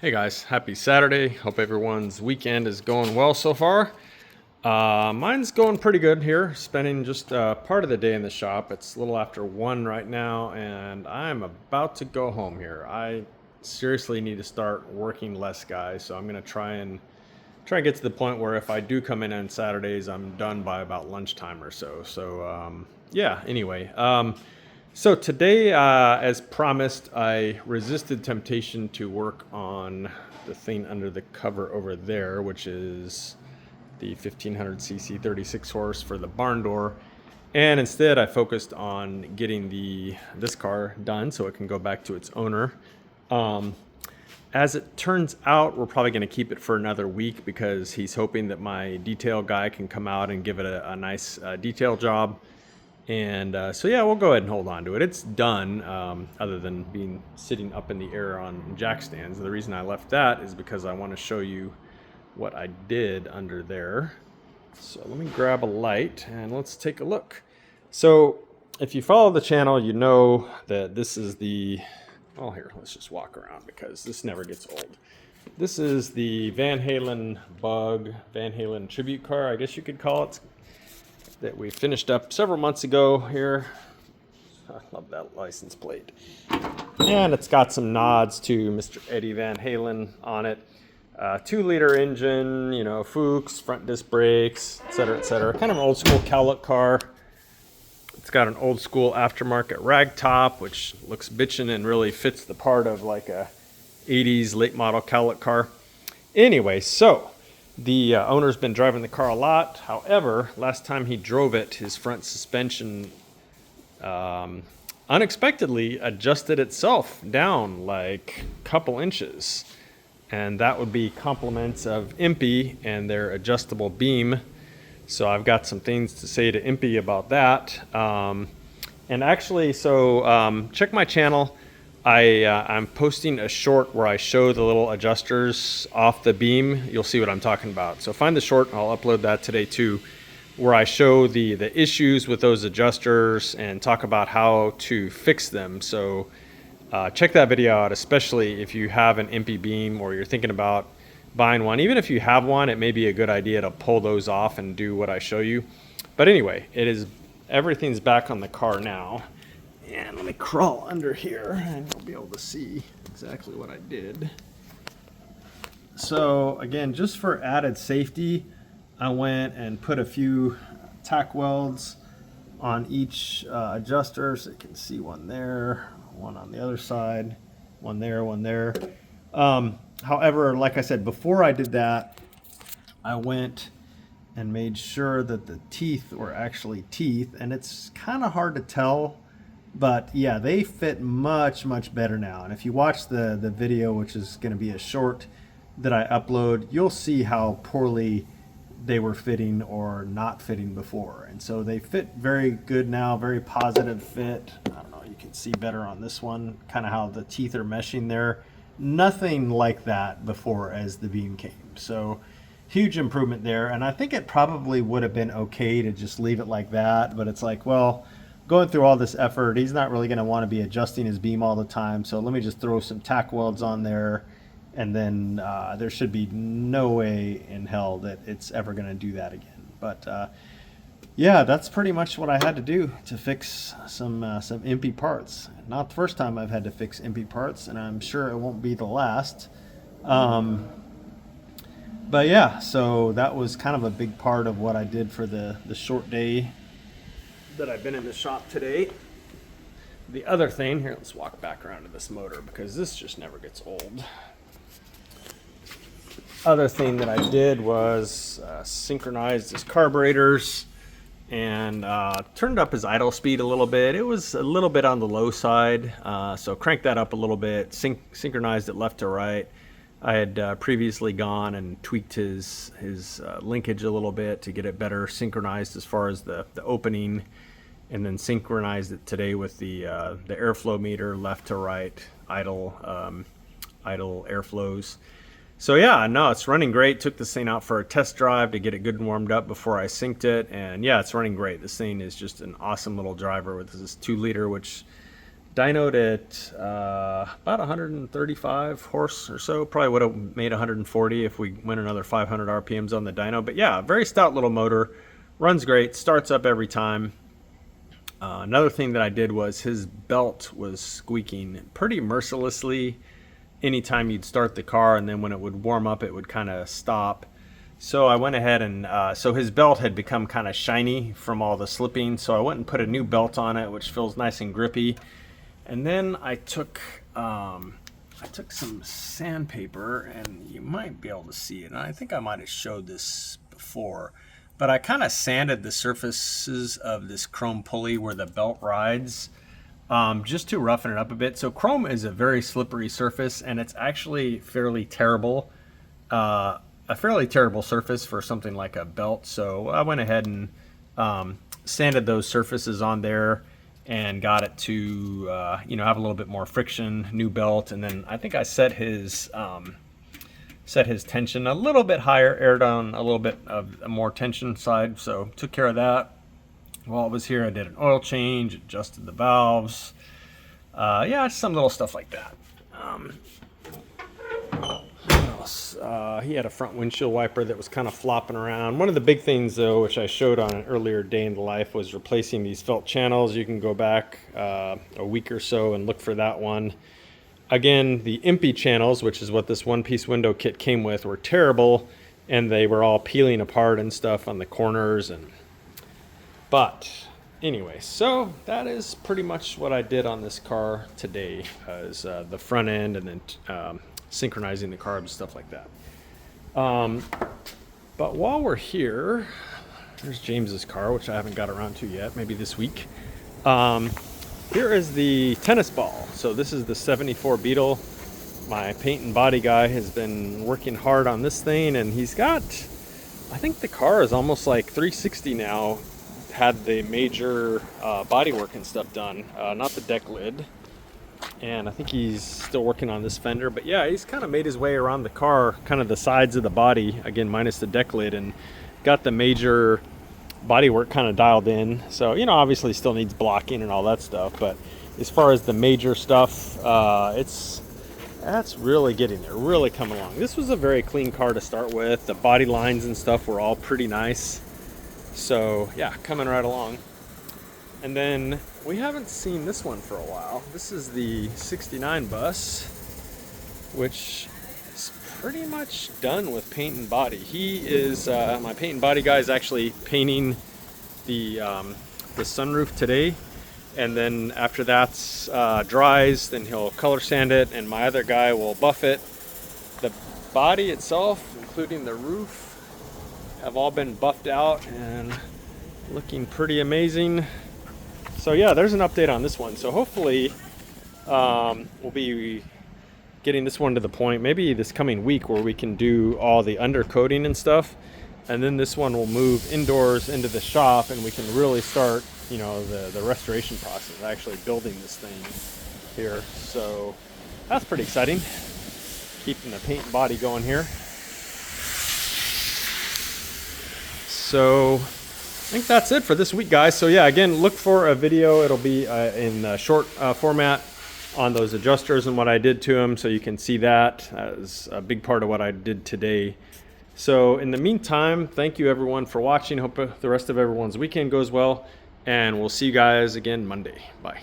Hey guys, happy Saturday. Hope everyone's weekend is going well so far. Mine's going pretty good here. Spending just part of the day in the shop. It's a little after 1 right now, and I'm about to go home here. I seriously need to start working less, guys. So I'm gonna try and get to the point where if I do come in on Saturdays, I'm done by about lunchtime or so. Yeah. Anyway. So today, as promised, I resisted temptation to work on the thing under the cover over there, which is the 1500cc 36 horse for the barn door. And instead, I focused on getting this car done so it can go back to its owner. As it turns out, we're probably going to keep it for another week because he's hoping that my detail guy can come out and give it a nice detail job. And so yeah, we'll go ahead and hold on to it. It's done, other than being sitting up in the air on jack stands. The reason I left that is because I want to show you what I did under there. So let me grab a light and let's take a look. So if you follow the channel, you know that this is well, here, let's just walk around because this never gets old. This is the Van Halen Van Halen tribute car, I guess you could call it, that we finished up several months ago here. I love that license plate. And it's got some nods to Mr. Eddie Van Halen on it. 2-liter engine, you know, Fuchs, front disc brakes, etc., etc. Kind of an old school cowlick car. It's got an old school aftermarket rag top, which looks bitchin' and really fits the part of like a 80s late model cowlick car. Anyway, so the owner's been driving the car a lot. However, last time he drove it, his front suspension unexpectedly adjusted itself down like a couple inches. And that would be compliments of Empi and their adjustable beam. So I've got some things to say to Empi about that. And actually, check my channel. I'm posting a short where I show the little adjusters off the beam. You'll see what I'm talking about. So find the short, I'll upload that today too, where I show the issues with those adjusters and talk about how to fix them. So check that video out, especially if you have an Empi beam or you're thinking about buying one. Even if you have one, it may be a good idea to pull those off and do what I show you. But anyway, everything's back on the car now. And let me crawl under here and you'll be able to see exactly what I did. So again, just for added safety, I went and put a few tack welds on each adjuster. So you can see one there, one on the other side, one there, one there. However, like I said, before I did that, I went and made sure that the teeth were actually teeth. And it's kind of hard to tell, but yeah, they fit much, much better now. And if you watch the video, which is going to be a short that I upload, you'll see how poorly they were fitting or not fitting before. And so they fit very good now, very positive fit. I don't know, you can see better on this one, kind of how the teeth are meshing there. Nothing like that before as the beam came. So huge improvement there. And I think it probably would have been okay to just leave it like that, but it's like, well, going through all this effort, he's not really going to want to be adjusting his beam all the time. So let me just throw some tack welds on there, and then there should be no way in hell that it's ever going to do that again. But yeah, that's pretty much what I had to do to fix some Empi parts. Not the first time I've had to fix Empi parts, and I'm sure it won't be the last. But yeah, so that was kind of a big part of what I did for the short day that I've been in the shop today. The other thing, here, let's walk back around to this motor because this just never gets old. Other thing that I did was synchronized his carburetors and turned up his idle speed a little bit. It was a little bit on the low side, so cranked that up a little bit, synchronized it left to right. I had previously gone and tweaked his linkage a little bit to get it better synchronized as far as the opening, and then synchronized it today with the airflow meter left to right, idle airflows. So yeah, no, it's running great. Took this thing out for a test drive to get it good and warmed up before I synced it, and yeah, it's running great. This thing is just an awesome little driver with this 2-liter, which dynoed at about 135 horse or so. Probably would have made 140 if we went another 500 RPMs on the dyno. But yeah, very stout little motor, runs great, starts up every time. Another thing that I did was his belt was squeaking pretty mercilessly anytime you'd start the car, and then when it would warm up, it would kind of stop. So I went ahead and so his belt had become kind of shiny from all the slipping, so I went and put a new belt on it, which feels nice and grippy. And then I took some sandpaper, and you might be able to see it. And I think I might have showed this before, but I kind of sanded the surfaces of this chrome pulley where the belt rides, just to roughen it up a bit. So chrome is a very slippery surface, and it's actually fairly terrible, a fairly terrible surface for something like a belt. So I went ahead and sanded those surfaces on there and got it to have a little bit more friction, new belt. And then I think I set his tension a little bit higher, aired on a little bit of a more tension side, so took care of that. While I was here, I did an oil change, adjusted the valves, yeah, some little stuff like that. He had a front windshield wiper that was kind of flopping around. One of the big things, though, which I showed on an earlier day in the life, was replacing these felt channels. You can go back a week or so and look for that one. Again, the Empi channels, which is what this one-piece window kit came with, were terrible, and they were all peeling apart and stuff on the corners. But anyway, so that is pretty much what I did on this car today, is the front end, and then synchronizing the carbs, stuff like that. But while we're here, there's James's car, which I haven't got around to yet, maybe this week. Here is the tennis ball. So this is the 74 Beetle. My paint and body guy has been working hard on this thing, and he's got, I think the car is almost like 360 now. Had the major body work and stuff done, not the deck lid. And I think he's still working on this fender, but yeah, he's kind of made his way around the car, kind of the sides of the body, again, minus the deck lid, and got the major body work kind of dialed in. So, obviously still needs blocking and all that stuff, but as far as the major stuff, that's really getting there, really coming along. This was a very clean car to start with. The body lines and stuff were all pretty nice. So yeah, coming right along. And then we haven't seen this one for a while. This is the 69 bus, which is pretty much done with paint and body. He is, my paint and body guy is actually painting the sunroof today. And then after that dries, then he'll color sand it, and my other guy will buff it. The body itself, including the roof, have all been buffed out and looking pretty amazing. So yeah, there's an update on this one. So hopefully we'll be getting this one to the point maybe this coming week where we can do all the undercoating and stuff, and then this one will move indoors into the shop, and we can really start the restoration process, actually building this thing here. So that's pretty exciting, keeping the paint and body going here. So I think that's it for this week, guys. So yeah, again, look for a video. It'll be in short format on those adjusters and what I did to them, so you can see that as a big part of what I did today. So in the meantime, thank you everyone for watching. Hope the rest of everyone's weekend goes well, and we'll see you guys again Monday. Bye.